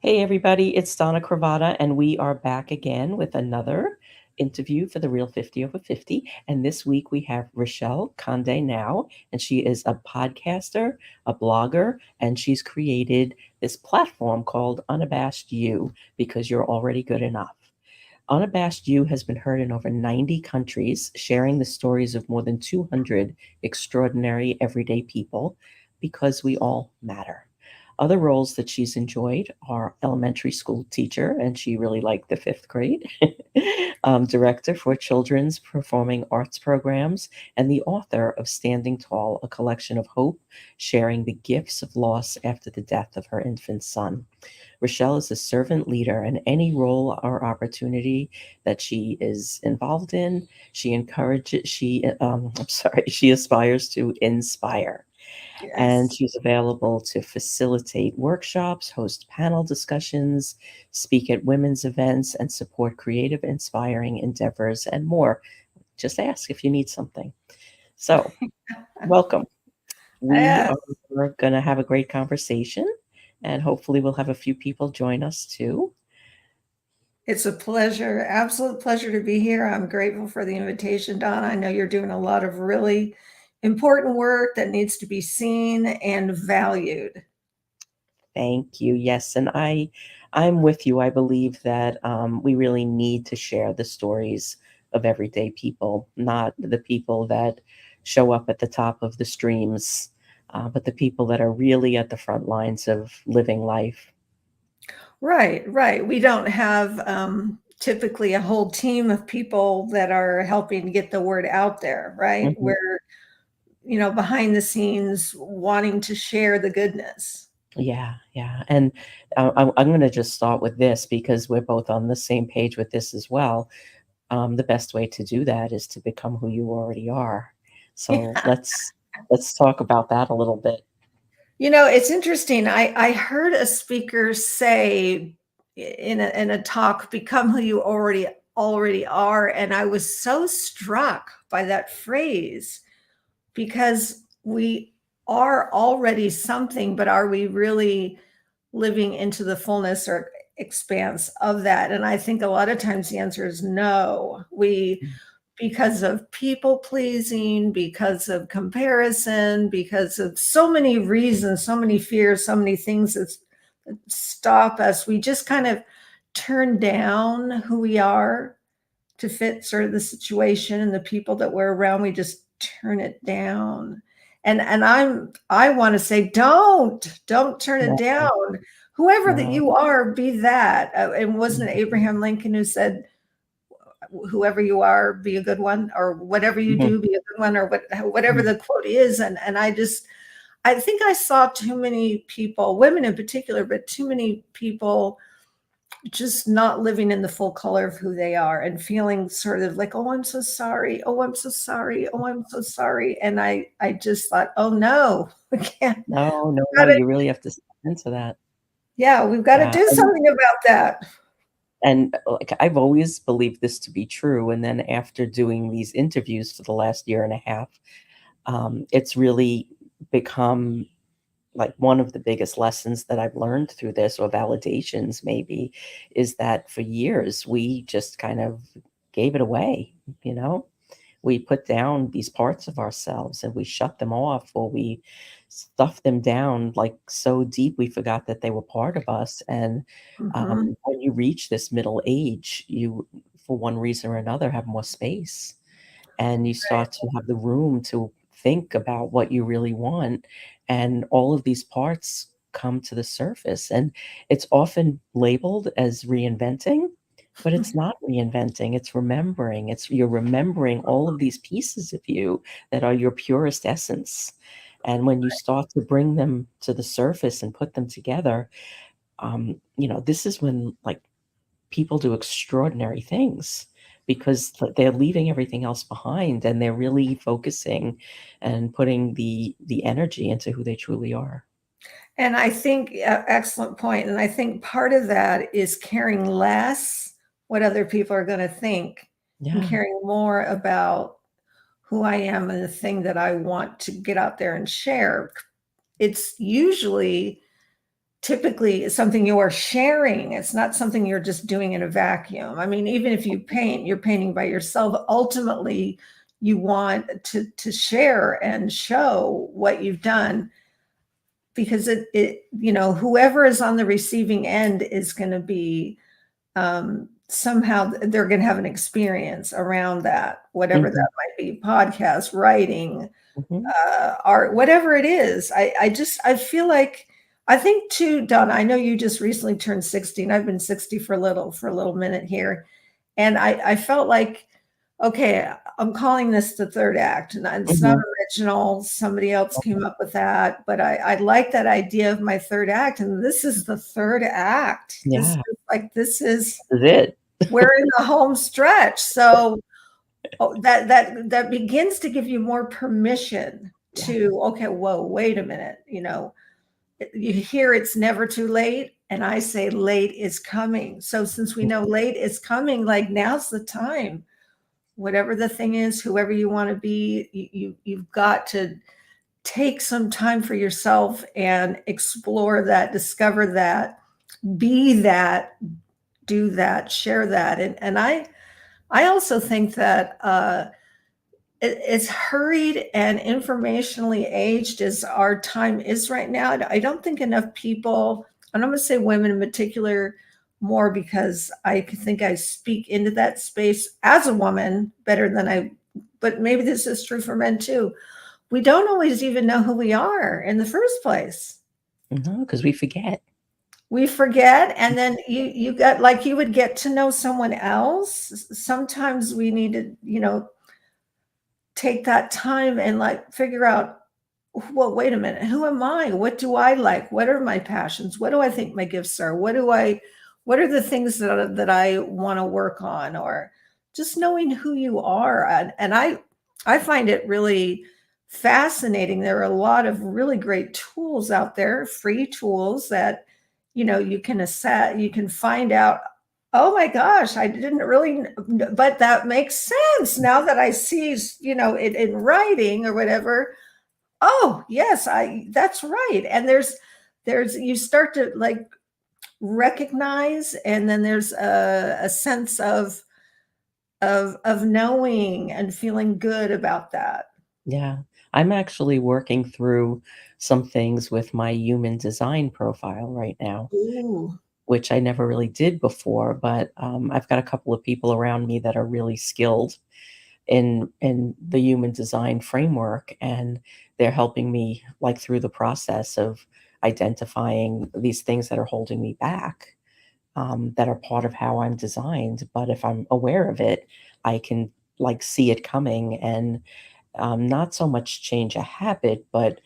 Hey, everybody, it's Donna Cravata, and we are back again with another interview for the Real 50 Over 50. And this week we have Rechelle Conde-Nau, and she is a podcaster, a blogger, and she's created this platform called Unabashed You because you're already good enough. Unabashed You has been heard in over 90 countries, sharing the stories of more than 200 extraordinary everyday people because we all matter. Other roles that she's enjoyed are elementary school teacher, and she really liked the fifth grade, director for children's performing arts programs, and the author of Standing Tall, a collection of hope, sharing the gifts of loss after the death of her infant son. Rechelle is a servant leader, and any role or opportunity that she is involved in, she encourages, I'm sorry, she aspires to inspire. And Yes. she's available to facilitate workshops, host panel discussions, speak at women's events, and support creative, inspiring endeavors and more. Just ask if you need something. So, welcome. We Yes. are going to have a great conversation, and hopefully, we'll have a few people join us too. It's a pleasure, absolute pleasure to be here. I'm grateful for the invitation, Donna. I know you're doing a lot of really important work that needs to be seen and valued. Thank you. Yes, and I'm with you. I believe that we really need to share the stories of everyday people, not the people that show up at the top of the streams, but the people that are really at the front lines of living life. Right, right. We don't have typically a whole team of people that are helping to get the word out there, right? Mhm. We're, behind the scenes wanting to share the goodness. Yeah, yeah. And I'm going to just start with this because we're both on the same page with this as well. The best way to do that is to become who you already are. So let's talk about that a little bit. It's interesting. I heard a speaker say in a talk, "Become who you already are," and I was so struck by that phrase because we are already something, but are we really living into the fullness or expanse of that? And I think a lot of times the answer is no. We because of people pleasing, because of comparison, because of so many reasons, so many fears, so many things that stop us. We just kind of turn down who we are to fit sort of the situation and the people that we're around. We just turn it down. And I want to say, don't turn it No, down. Whoever that no. you are, be that. And wasn't it Abraham Lincoln who said, whoever you are, be a good one, or whatever you Mhm. do, be a good one, or whatever the quote is. And I think I saw too many people, women in particular, but too many people just not living in the full color of who they are and feeling sort of like, oh, I'm so sorry. Oh, I'm so sorry. Oh, I'm so sorry. And I just thought, oh no, we can't. No, no, no, Gotta, you really have to step into that. yeah, we've got to Yeah, do something about that. like, I've always believed this to be true, and then after doing these interviews for the last year and a half, it's really become, like, one of the biggest lessons that I've learned through this, or validations maybe, is that for years, we just kind of gave it away, you know? We put down these parts of ourselves and we shut them off, or we stuff them down like so deep we forgot that they were part of us. And Mhm. when you reach this middle age, you, for one reason or another, have more space and you start to have the room to think about what you really want. And all of these parts come to the surface. And it's often labeled as reinventing, but it's not reinventing, it's remembering. It's you're remembering all of these pieces of you that are your purest essence. And when you start to bring them to the surface and put them together, this is when, like, people do extraordinary things because they're leaving everything else behind and they're really focusing and putting the energy into who they truly are. And I think, excellent point. And I think part of that is caring less what other people are going to think and Yeah. caring more about who I am and the thing that I want to get out there and share. It's usually typically something you are sharing. It's not something you're just doing in a vacuum. I mean, even if you paint, you're painting by yourself. Ultimately, you want to share and show what you've done, because whoever is on the receiving end is going to be, somehow they're going to have an experience around that, whatever Mhm, that might be, podcast, writing, mhm. art, whatever it is. I feel like, I think too, Don, I know you just recently turned 60, and I've been 60 for a little minute here. And I felt like, okay, I'm calling this the third act. And it's not Mhm. original. Somebody else came up with that. But I like that idea of my third act. And this is the third act. Yeah, This is, this is it. we're in the home stretch. So that begins to give you more permission Yeah. to, okay, whoa, wait a minute. You hear it's never too late, and I say late is coming. So since we know late is coming, like, now's the time. Whatever the thing is, whoever you want to be, you've got to take some time for yourself and explore that, discover that, be that, do that, share that. And I also think that as hurried and informationally aged as our time is right now, I don't think enough people, and I'm going to say women in particular more, because I think I speak into that space as a woman better than but maybe this is true for men too. We don't always even know who we are in the first place. No, because we forget. We forget, and then you got, like, you would get to know someone else. Sometimes we need to, take that time and, like, figure out, well, wait a minute, who am I? What do I like? What are my passions? What do I think my gifts are? What are the things that I want to work on? Or just knowing who you are. And I find it really fascinating. There are a lot of really great tools out there, free tools that, you can assess, you can find out, oh my gosh, I didn't really, but that makes sense now that I see, it in writing or whatever. Oh, yes, that's right. And there's you start to, like, recognize, and then there's a sense of knowing and feeling good about that. Yeah. I'm actually working through some things with my human design profile right now, Ooh. which I never really did before, but, I've got a couple of people around me that are really skilled in the human design framework, and they're helping me, like, through the process of identifying these things that are holding me back, that are part of how I'm designed. But if I'm aware of it, I can, like, see it coming and, not so much change a habit, but,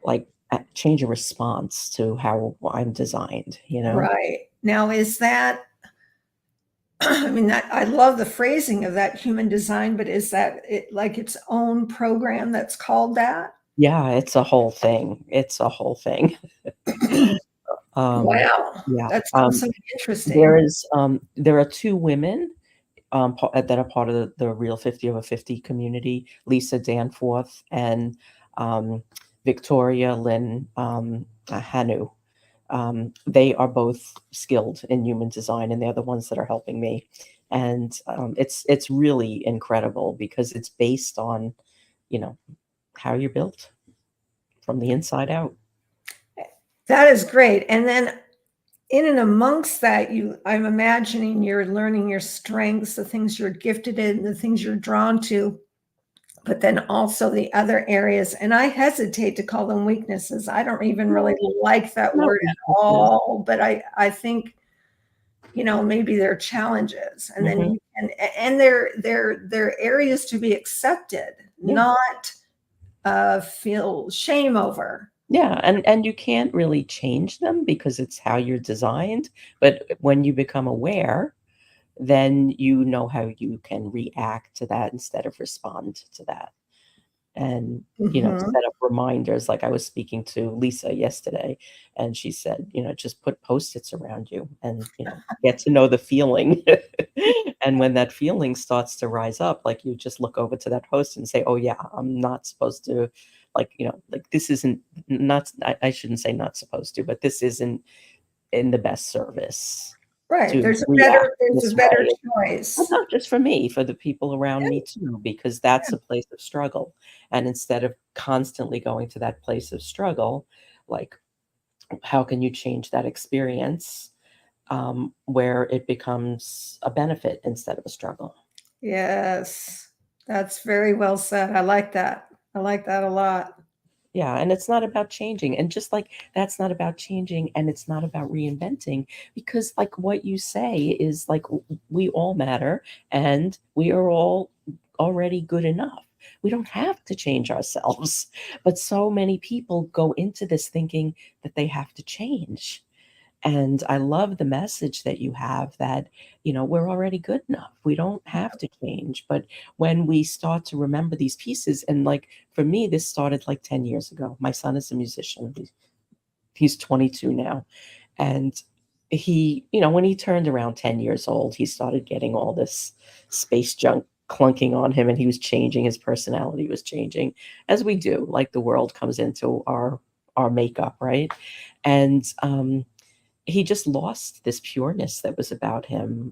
like, change a response to how I'm designed, you know? Right. Now, is that, I mean, that, I love the phrasing of that, human design, but is that like its own program that's called that? Yeah, it's a whole thing. It's a whole thing. Um, Wow. yeah, That sounds so interesting. there are 2 women, that are part of the Real 50 Over 50 community, Lisa Danforth and, um, Victoria Lynn, Hanu. They are both skilled in human design, and they're the ones that are helping me. And, it's really incredible because it's based on, you know, how you're built from the inside out. That is great. And then in and amongst that, I'm imagining you're learning your strengths, the things you're gifted in, the things you're drawn to, but then also the other areas. And I hesitate to call them weaknesses. I don't even really like that Not word at weaknesses. all, but I think, maybe they're challenges. And then Mhm. and they're areas to be accepted, Yeah. not feel shame over. Yeah, and you can't really change them because it's how you're designed, but when you become aware, then you know how you can react to that instead of respond to that. And, Mhm. set up reminders. Like, I was speaking to Lisa yesterday, and she said, "Just put Post-its around you and, get to know the feeling." And when that feeling starts to rise up, like, you just look over to that Post and say, "Oh, yeah, I'm not supposed to like, like this isn't, not, I shouldn't say not supposed to, but this isn't in the best service Right. to react There's this a better way. But choice. not just for me, for the people around me too, because that's Yeah. a place of struggle. And instead of constantly going to that place of struggle, like, how can you change that experience, where it becomes a benefit instead of a struggle? Yes. That's very well said. I like that. I like that a lot. Yeah, and it's not about changing. And just like that's not about changing and it's not about reinventing, because like what you say is like we all matter and we are all already good enough. We don't have to change ourselves. But so many people go into this thinking that they have to change. And I love the message that you have that, we're already good enough. We don't have to change. But when we start to remember these pieces, and like for me, this started like 10 years ago. My son is a musician. He's 22 now. And he, when he turned around 10 years old, he started getting all this space junk clunking on him and he was changing. His personality was changing, as we do. Like the world comes into our makeup, right? And he just lost this pureness that was about him,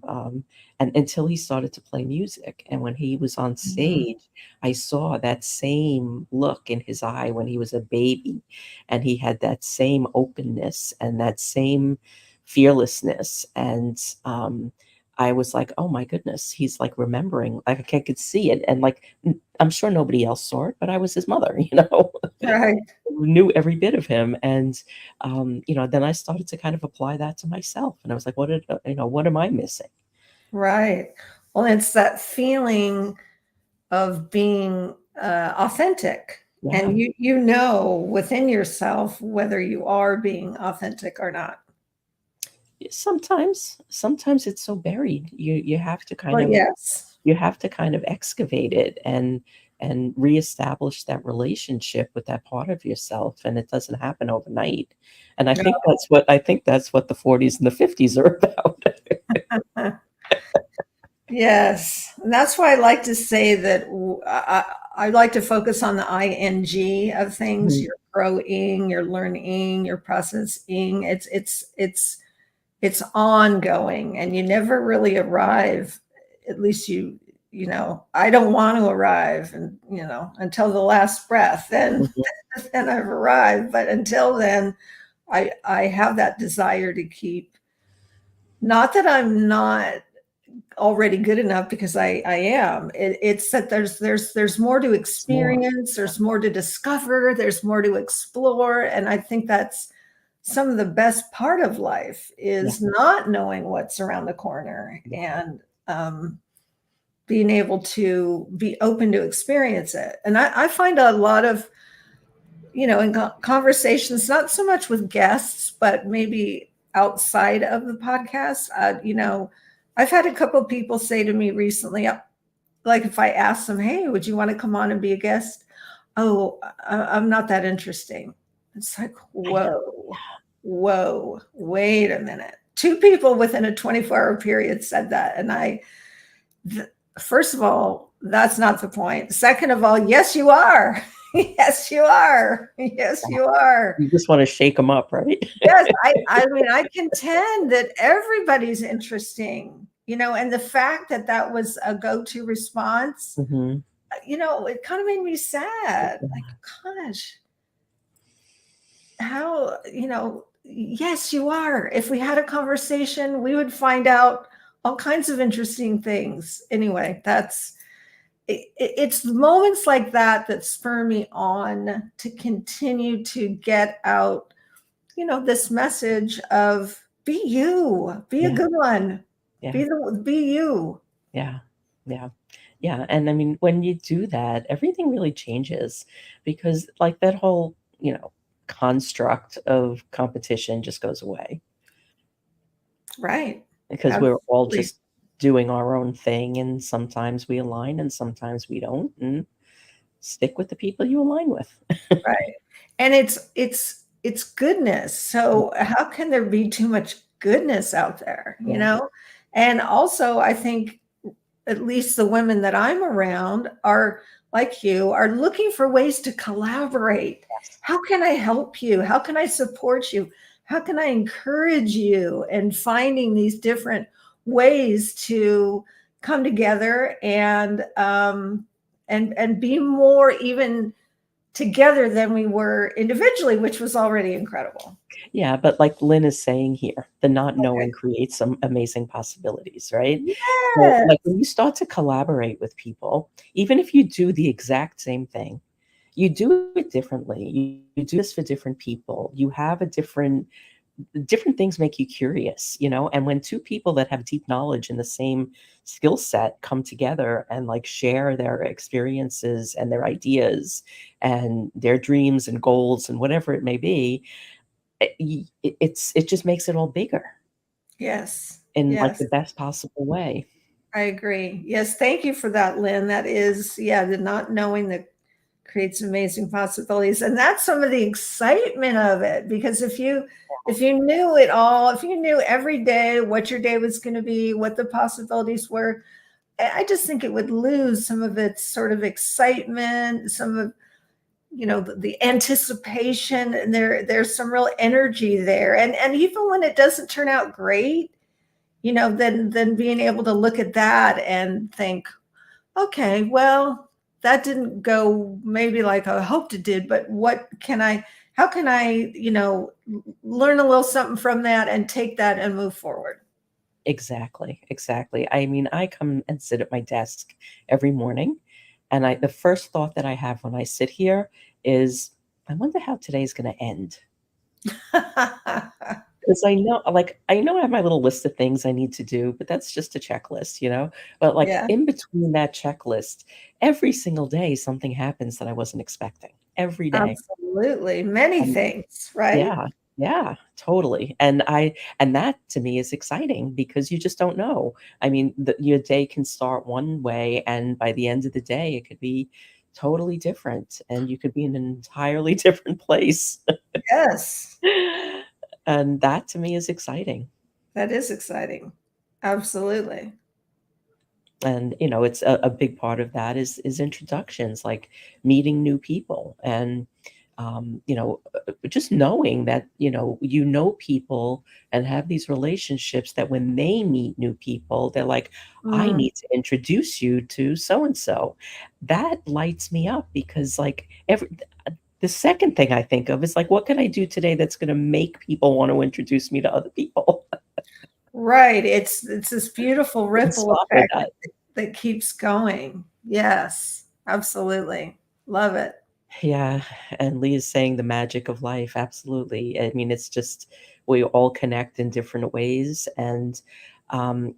and until he started to play music. And when he was on Mhm. stage, I saw that same look in his eye when he was a baby, and he had that same openness and that same fearlessness. And I was like, oh my goodness, he's like remembering. Like I could see it, and like I'm sure nobody else saw it, but I was his mother, Right. knew every bit of him. And then I started to kind of apply that to myself, and I was like, what am I missing? Right. Well, it's that feeling of being authentic. Yeah. And you know within yourself whether you are being authentic or not. Sometimes it's so buried, you have to kind Well, of yes. excavate it and reestablish that relationship with that part of yourself, and it doesn't happen overnight. And I think that's what the 40s and the 50s are about. Yes. And that's why I like to say that I like to focus on the ing of things. Mhm. You're growing, you're learning, you're processing. It's ongoing and you never really arrive. At least I don't want to arrive and until the last breath. Then Mhm. then I've arrived. But until then, I have that desire to keep. Not that I'm not already good enough, because I am. It's that there's more to It's more. experience, there's more to discover, there's more to explore, and I think that's some of the best part of life Yeah, is not knowing what's around the corner yeah. and being able to be open to experience it. And I find a lot of in conversations, not so much with guests, but maybe outside of the podcast. I've had a couple of people say to me recently, like if I ask them, "Hey, would you want to come on and be a guest?" "Oh, I'm not that interesting." It's like, I know. whoa, wait a minute. Two people within a 24-hour period said that, and th- first of all, that's not the point. Second of all, yes, you are. Yes, you are. Yes, you are. You just want to shake them up, right? Yes, I mean, I contend that everybody's interesting, and the fact that that was a go-to response, Hmm. it kind of made me sad. Like, gosh, how, yes, you are. If we had a conversation, we would find out all kinds of interesting things. Anyway, it's moments like that that spur me on to continue to get out, this message of be you, be a Yeah, good one, yeah, be you. yeah, yeah, yeah. And I mean, when you do that, everything really changes, because like that whole, construct of competition just goes away, Right. because we're all Absolutely. just doing our own thing, and sometimes we align and sometimes we don't, and stick with the people you align with. Right. And it's goodness. So how can there be too much goodness out there, Yeah. And also I think at least the women that I'm around, are like you, are looking for ways to collaborate. Yes. How can I help you? How can I support you? How can I encourage you? And finding these different ways to come together and be more even together than we were individually, which was already incredible. Yeah, but like Lynn is saying here, the not Okay. knowing creates some amazing possibilities, right? So, like Yes. when you start to collaborate with people, even if you do the exact same thing, you do it differently. You do this for different people. You have a different things make you curious, you know? And when two people that have deep knowledge in the same skill set come together and like share their experiences and their ideas and their dreams and goals and whatever it may be, it just makes it all bigger Yes. in like Yes. the best possible way. I agree. Yes, thank you for that, Lynn. That is, yeah, the not knowing that creates amazing possibilities. And that's some of the excitement of it. Because if you knew it all, if you knew every day what your day was going to be, what the possibilities were, I just think it would lose some of its sort of excitement, some of the anticipation, and there's some real energy there. And even when it doesn't turn out great, then being able to look at that and think, okay, well, that didn't go maybe like I hoped it did, but how can I, learn a little something from that and take that and move forward? Exactly, exactly. I mean, I come and sit at my desk every morning, and the first thought that I have when I sit here is, I wonder how today's going to end. Because I know I have my little list of things I need to do, but that's just a checklist, you know? But like Yeah, in between that checklist, every single day something happens that I wasn't expecting. Every day. absolutely. Many And things, right? yeah, yeah, totally. And that to me is exciting because you just don't know. I mean, your day can start one way, and by the end of the day, it could be totally different, and you could be in an entirely different place. Yes, And that to me is exciting. that is exciting. Absolutely. And it's a big part of that is introductions, like meeting new people, and just knowing that people and have these relationships that when they meet new people, they're like, I Mm. need to introduce you to so and so. That lights me up because like every the second thing I think of is like, what can I do today that's going to make people want to introduce me to other people? Right. It's this beautiful And ripple start with effect that. that keeps going. Yes, absolutely. Love it. Yeah, and Lee is saying the magic of life. Absolutely. I mean, it's just we all connect in different ways. And um,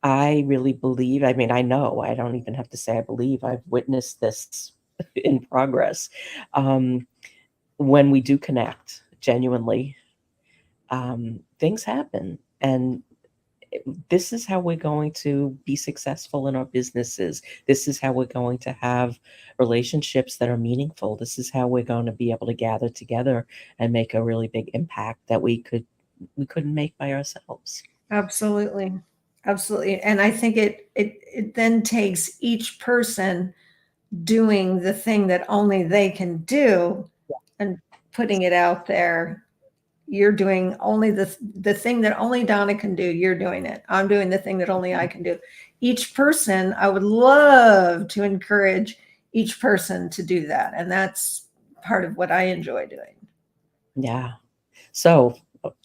I really believe, I mean, I know, I don't even have to say I believe, I've witnessed this in progress. Um, when we do connect genuinely, things happen. And this is how we're going to be successful in our businesses. This is how we're going to have relationships that are meaningful. This is how we're going to be able to gather together and make a really big impact that we couldn't make by ourselves. Absolutely. Absolutely. And I think it then takes each person doing the thing that only they can do and putting it out there. You're doing only the thing that only Donna can do. You're doing it. I'm doing the thing that only I can do. Each person, I would love to encourage each person to do that. And that's part of what I enjoy doing. Yeah. So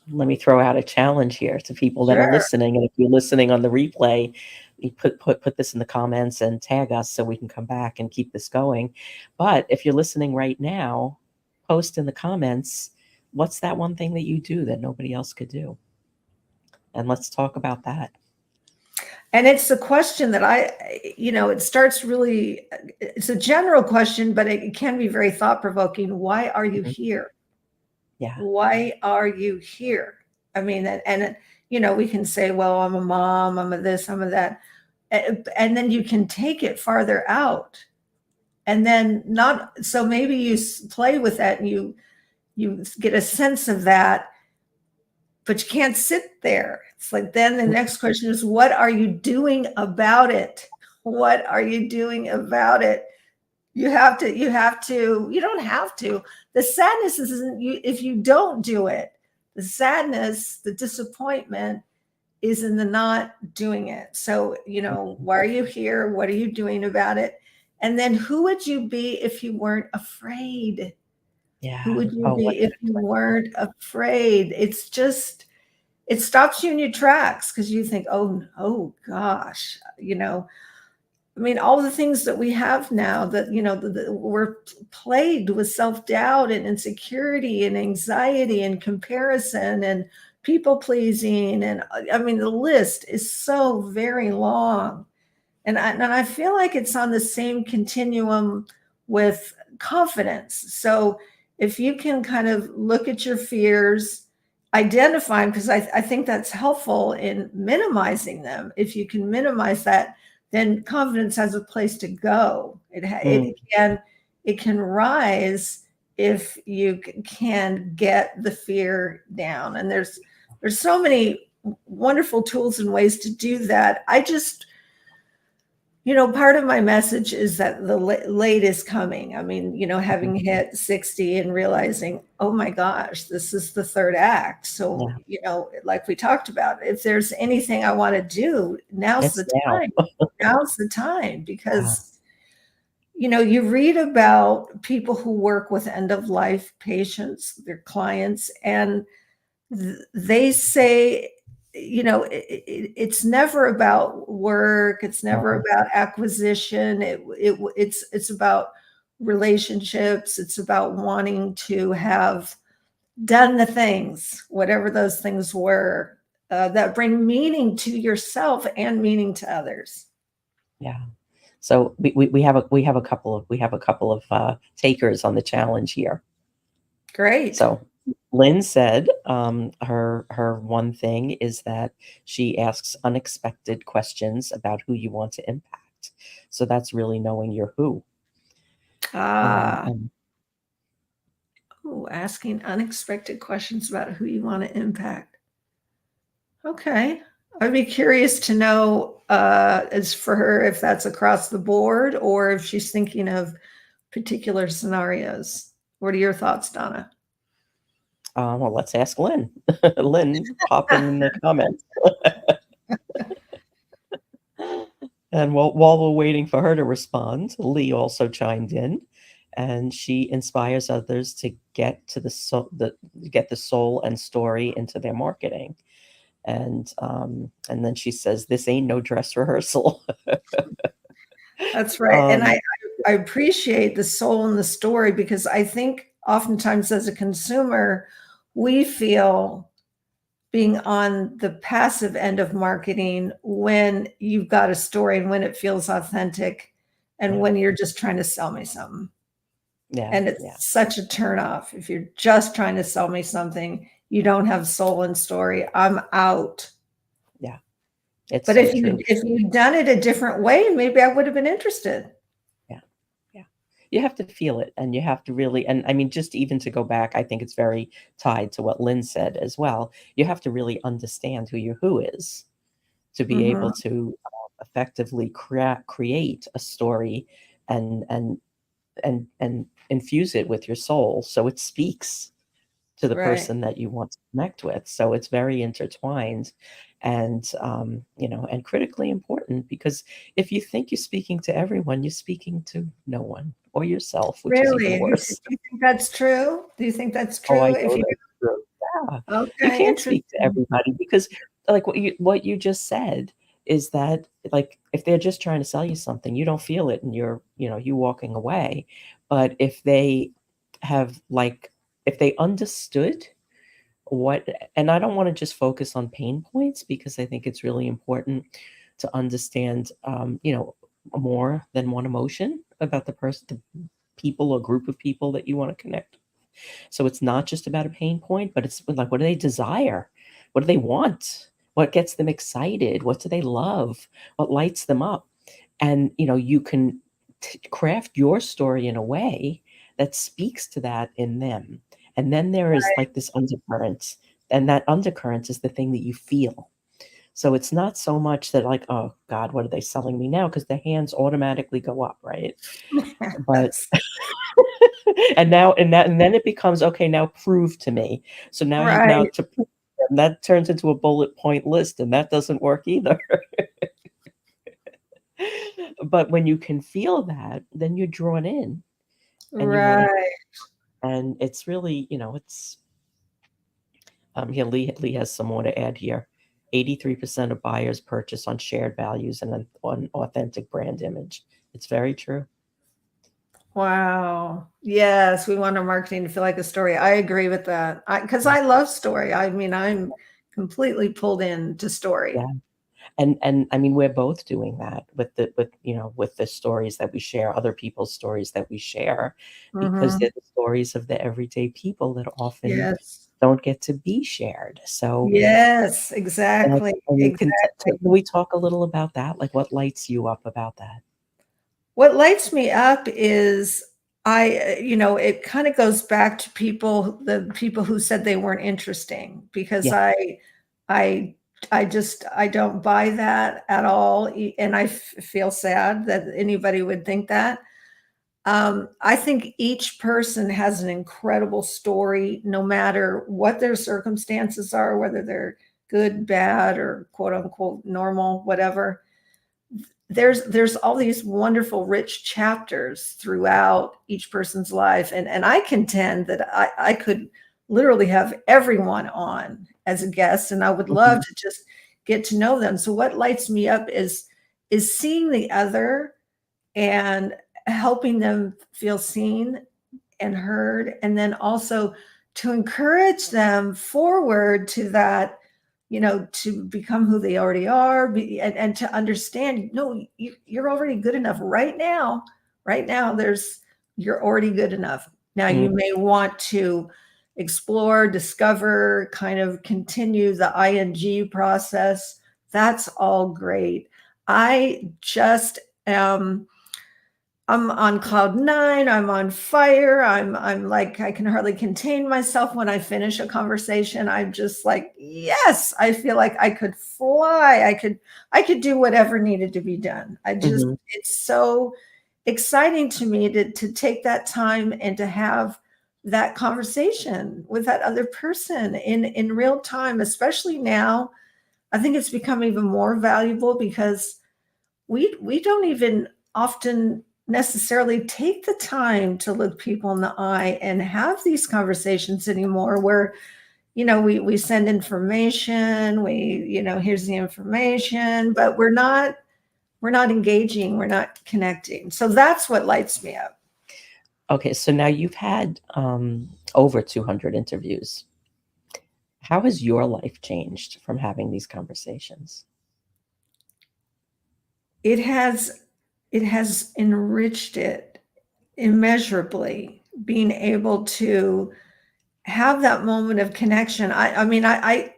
let me throw out a challenge here to people that are Sure. listening. And if you're listening on the replay, you put this in the comments and tag us so we can come back and keep this going. But if you're listening right now, post in the comments, what's that one thing that you do that nobody else could do? And let's talk about that. And it's a question that it starts really, it's a general question, but it can be very thought provoking. Why are you Mhm. here? Yeah. Why are you here? I mean, we can say, well, I'm a mom, I'm a this, I'm a that. And then you can take it farther out. And then not, so maybe you play with that and you get a sense of that. but you can't sit there. It's like, then the next question is, what are you doing about it? What are you doing about it? You don't have to. The sadness isn't you if you don't do it. The sadness, the disappointment is in the not doing it. So, why are you here? What are you doing about it? And then who would you be if you weren't afraid? Who Yeah. would you Oh, what be an if you excellent weren't afraid? It stops you in your tracks because you think, oh gosh, I mean, all the things that we have now that, we're plagued with self doubt and insecurity and anxiety and comparison and people pleasing. And I mean, the list is so very long. And I feel like it's on the same continuum with confidence. So if you can kind of look at your fears, identify them, because I think that's helpful in minimizing them. If you can minimize that, then confidence has a place to go. Mm, It can rise if you can get the fear down. And there's so many wonderful tools and ways to do that. Part of my message is that the late is coming. I mean, having mhm. hit 60 and realizing, oh my gosh, this is the third act. So, Yeah. like we talked about, if there's anything I want to do, now's It's the now. time. Now's the time Yeah. because, you read about people who work with end of life patients, their clients, and they say, it's never about work, it's never Mhm. about acquisition, it's about relationships, it's about wanting to have done the things, whatever those things were, that bring meaning to yourself and meaning to others. Yeah. So we have a couple of takers on the challenge here. Great. So Lynn said her one thing is that she asks unexpected questions about who you want to impact. So that's really knowing your who. Ah, And asking unexpected questions about who you want to impact. Okay. I'd be curious to know, as for her, if that's across the board or if she's thinking of particular scenarios. What are your thoughts, Donna? well, let's ask Lynn. Lynn, pop in the comments. And while we're waiting for her to respond, Lee also chimed in, and she inspires others to get the soul and story into their marketing. And then she says, "This ain't no dress rehearsal." That's right. And I, um, I appreciate the soul in the story because I think oftentimes as a consumer, we feel being on the passive end of marketing when you've got a story and when it feels authentic and yeah, when you're just trying to sell me something. yeah, And it's yeah, such a turnoff. If you're just trying to sell me something, you don't have soul and story, I'm out. yeah. It's But so if true. you'd done it a different way, maybe I would have been interested. Yeah, yeah. You have to feel it, and you have to really, and I mean, just even to go back, I think it's very tied to what Lynn said as well. You have to really understand who your who is to be able Mhm. to effectively create a story and infuse it with your soul so it speaks to the Right. person that you want to connect with. So it's very intertwined and and critically important, because if you think you're speaking to everyone, you're speaking to no one or yourself, which is even Really? Do worse. you think that's true? Do you think that's Oh, I true? If know you that's true. Yeah. You Okay, can't speak to interesting. everybody because, like, what you just said is that, like, if they're just trying to sell you something, you don't feel it and you walking away. But if they understood what, and I don't wanna just focus on pain points because I think it's really important to understand, more than one emotion about the people or group of people that you wanna connect. So it's not just about a pain point, but it's like, what do they desire? What do they want? What gets them excited? What do they love? What lights them up? And you can craft your story in a way that speaks to that in them. And then there is like this undercurrent and that undercurrent is the thing that you feel. So it's not so much that like, oh God, what are they selling me now? Because the hands automatically go up, right? But Yes. and then it becomes okay. Now prove to me. So now Right. to prove, and that turns into a bullet point list, and that doesn't work either. But when you can feel that, then you're drawn in, and you want to. Right. And it's really, it's here. Lee has some more to add here. 83% of buyers purchase on shared values and on authentic brand image. It's very true. Wow. Yes, we want our marketing to feel like a story. I agree with that. Because Yeah. I love story. I mean, I'm completely pulled into Yeah. story. And I mean, we're both doing that with the stories that we share, other people's stories that we share, because Hmm. they're the stories of the everyday people that often Yes. don't get to be shared. So, Yes, exactly. can Exactly. we talk a little about that? Like, what lights you up about that? What lights me up is it kind of goes back to the people who said they weren't interesting because Yeah. I, I don't buy that at all. And I feel sad that anybody would think that. I think each person has an incredible story, no matter what their circumstances are, whether they're good, bad, or quote unquote normal, whatever. There's all these wonderful rich chapters throughout each person's life, and I contend that I could literally have everyone on as a guest, and I would love Mhm. to just get to know them. So what lights me up is seeing the other and helping them feel seen and heard, and then also to encourage them forward to that, to become who they already are, and to understand, no, you're already good enough right now. Right now, you're already good enough. Now you Mm. may want to explore, discover, kind of continue the ing process. That's all great. I just am I'm on cloud nine. I'm on fire. I'm like, I can hardly contain myself when I finish a conversation. I'm just like, yes, I feel like I could fly. I could do whatever needed to be done. Mhm. It's so exciting to me to take that time and to have that conversation with that other person in real time, especially now. I think it's become even more valuable because we don't even often necessarily take the time to look people in the eye and have these conversations anymore, where we send information, here's the information, but we're not engaging, we're not connecting. So that's what lights me up. Okay, so now you've had over 200 interviews. How has your life changed from having these conversations? It has enriched it immeasurably, being able to have that moment of connection. I mean, I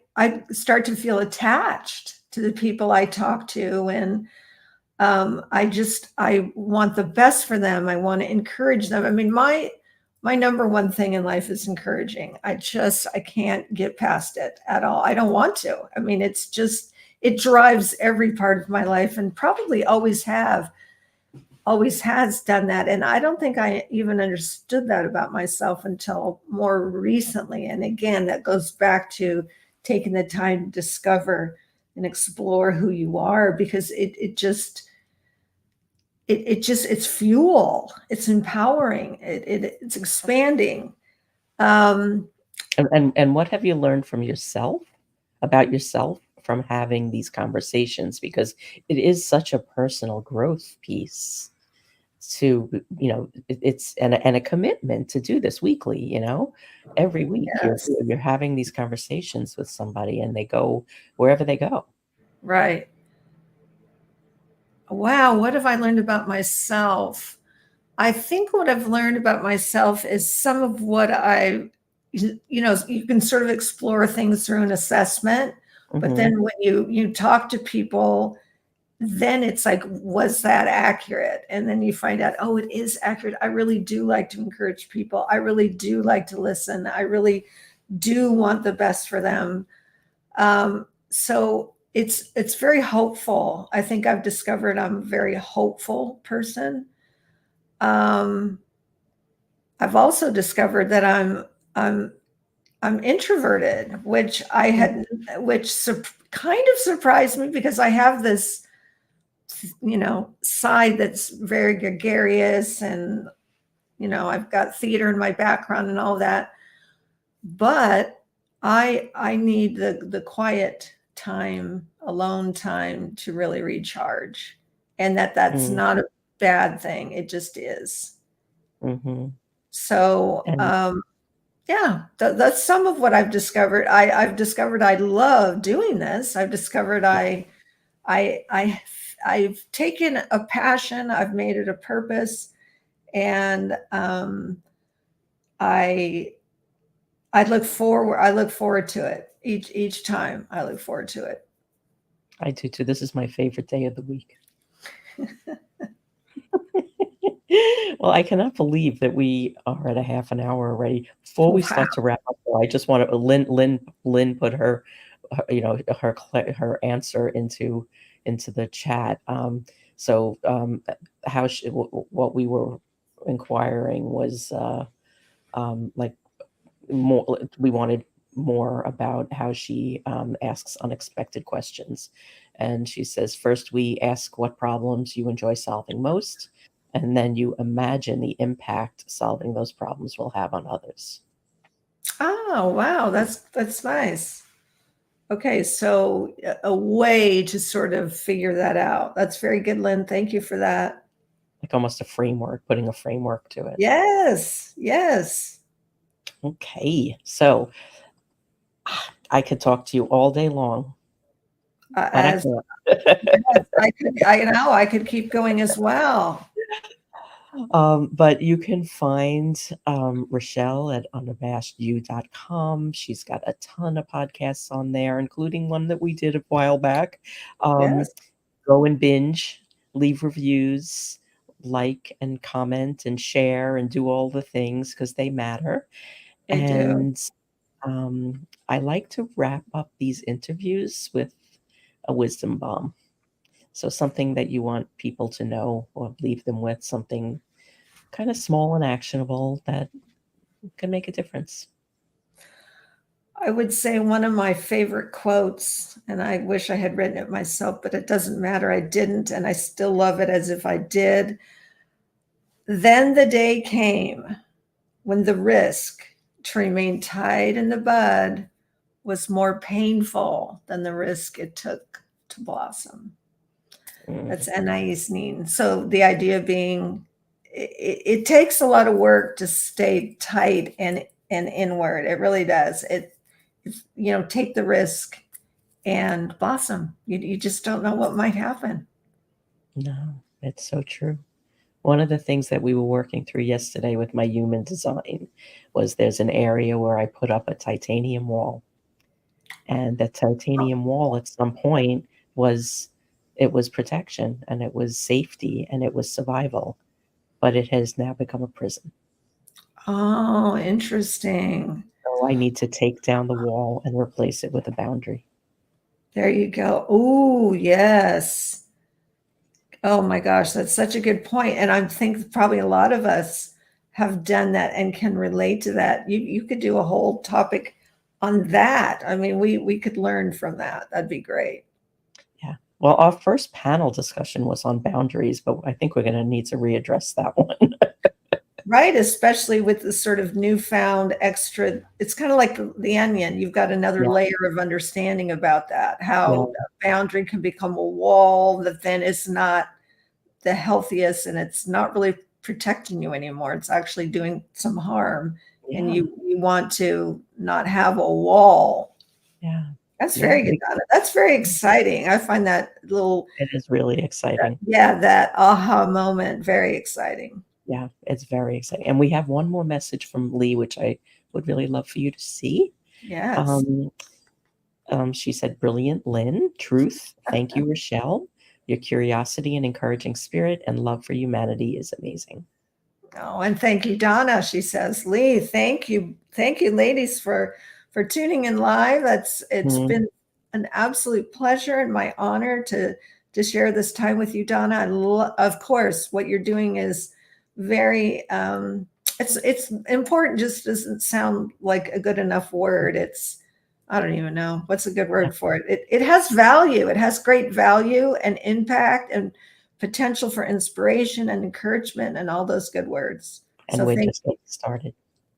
start to feel attached to the people I talk to, and I want the best for them. I want to encourage them. I mean, my number one thing in life is encouraging. I can't get past it at all. I don't want to. I mean, it drives every part of my life, and probably always has done that. And I don't think I even understood that about myself until more recently. And again, that goes back to taking the time to discover and explore who you are, because it's fuel, it's empowering, it's expanding. Um, And what have you learned from yourself about yourself from having these conversations? Because it is such a personal growth piece to, it's and a commitment to do this weekly, every week yes, you're having these conversations with somebody and they go wherever they go. right. Wow, what have I learned about myself? I think what I've learned about myself is some of what you can sort of explore things through an assessment, but Hmm. then when you talk to people, then it's like, was that accurate? And then you find out, oh, it is accurate. I really do like to encourage people. I really do like to listen. I really do want the best for them. So it's very hopeful. I think I've discovered I'm a very hopeful person. I've also discovered that I'm introverted, which kind of surprised me, because I have this, side that's very gregarious, and I've got theater in my background and all that. But I need the quiet time, alone time, to really recharge, and that's Mm, not a bad thing. It just is. mm-hmm. So And yeah, that's some of what I've discovered. I've discovered I love doing this. I've discovered I I I've taken a passion, I've made it a purpose, and I I look forward to it each time. I look forward to it. I do too. This is my favorite day of the week. Well, I cannot believe that we are at a half an hour already. Before we Wow, start to wrap up, though, I just want to Lynn put her answer into the chat. So what we were inquiring was like more. We wanted more about how she asks unexpected questions, and she says first we ask what problems you enjoy solving most, and then you imagine the impact solving those problems will have on others. oh wow, that's nice. Okay, so a way to sort of figure that out. That's very good, Lynn. Thank you for that. Like almost a framework, putting a framework to it. Yes, yes. Okay, so I could talk to you all day long, but I As can't. yes, I could keep going as well. But you can find Rechelle at unabashedyou.com. She's got a ton of podcasts on there, including one that we did a while back. Um, Yes, Go and binge, leave reviews, like and comment and share and do all the things because they matter. they do. And I like to wrap up these interviews with a wisdom bomb. So something that you want people to know or leave them with, something kind of small and actionable that can make a difference. I would say one of my favorite quotes, and I wish I had written it myself, but it doesn't matter. I didn't, and I still love it as if I did. Then the day came when the risk to remain tied in the bud was more painful than the risk it took to blossom. That's Mm, Anais Nin. So the idea being, it takes a lot of work to stay tight and inward. It really does. Take the risk and blossom. You just don't know what might happen. no, it's so true. One of the things that we were working through yesterday with my human design was there's an area where I put up a titanium wall. And the titanium wall at some point was it was protection and it was safety and it was survival, but it has now become a prison. Oh, interesting. So I need to take down the wall and replace it with a boundary. There you go. Oh, yes. Oh my gosh, that's such a good point. And I think probably a lot of us have done that and can relate to that. You could do a whole topic on that. I mean, we could learn from that. That'd be great. Yeah. Well, our first panel discussion was on boundaries, but I think we're going to need to readdress that one. Right, especially with the sort of newfound extra, it's kind of like the onion. You've got another Yeah. layer of understanding about that, Yeah. how a boundary can become a wall that then is not the healthiest, and it's not really protecting you anymore. It's actually doing some harm, and Yeah. you want to not have a wall. Yeah. That's Yeah. very good, Donna. That's very exciting. I find that little, It is really exciting. yeah, that aha moment very exciting. Yeah, it's very exciting. And we have one more message from Lee, which I would really love for you to see. Yes. Um, she said, brilliant, Lynn. Truth. Thank you, Rechelle. Your curiosity and encouraging spirit and love for humanity is amazing. Oh, and thank you, Donna. She says, Lee, thank you, ladies, for for tuning in live. It's Mm. been an absolute pleasure and my honor to share this time with you, Donna. Of course, what you're doing is very it's important. Just doesn't sound like a good enough word. It's, I don't even know what's a good word for it. It has value. It has great value and impact and potential for inspiration and encouragement and all those good words. And So we're thank just you. getting started.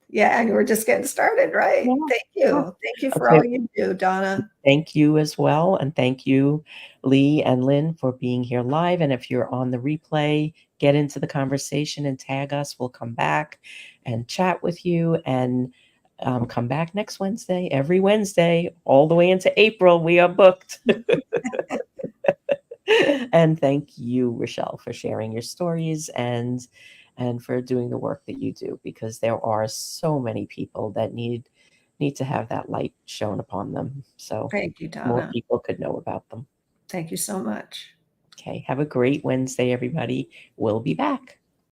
Yeah, and we're just getting started, right? Yeah. Thank Yeah. you. Thank you for Okay. all you do, Donna. Thank you as well. And thank you, Lee and Lynn, for being here live. And if you're on the replay, get into the conversation and tag us. We'll come back and chat with you and come back next Wednesday, every Wednesday, all the way into April. We are booked. And thank you, Rechelle, for sharing your stories and for doing the work that you do, because there are so many people that need to have that light shown upon them. So Thank you, more Donna. people could know about them. Thank you so much. Okay. Have a great Wednesday, everybody. We'll be back.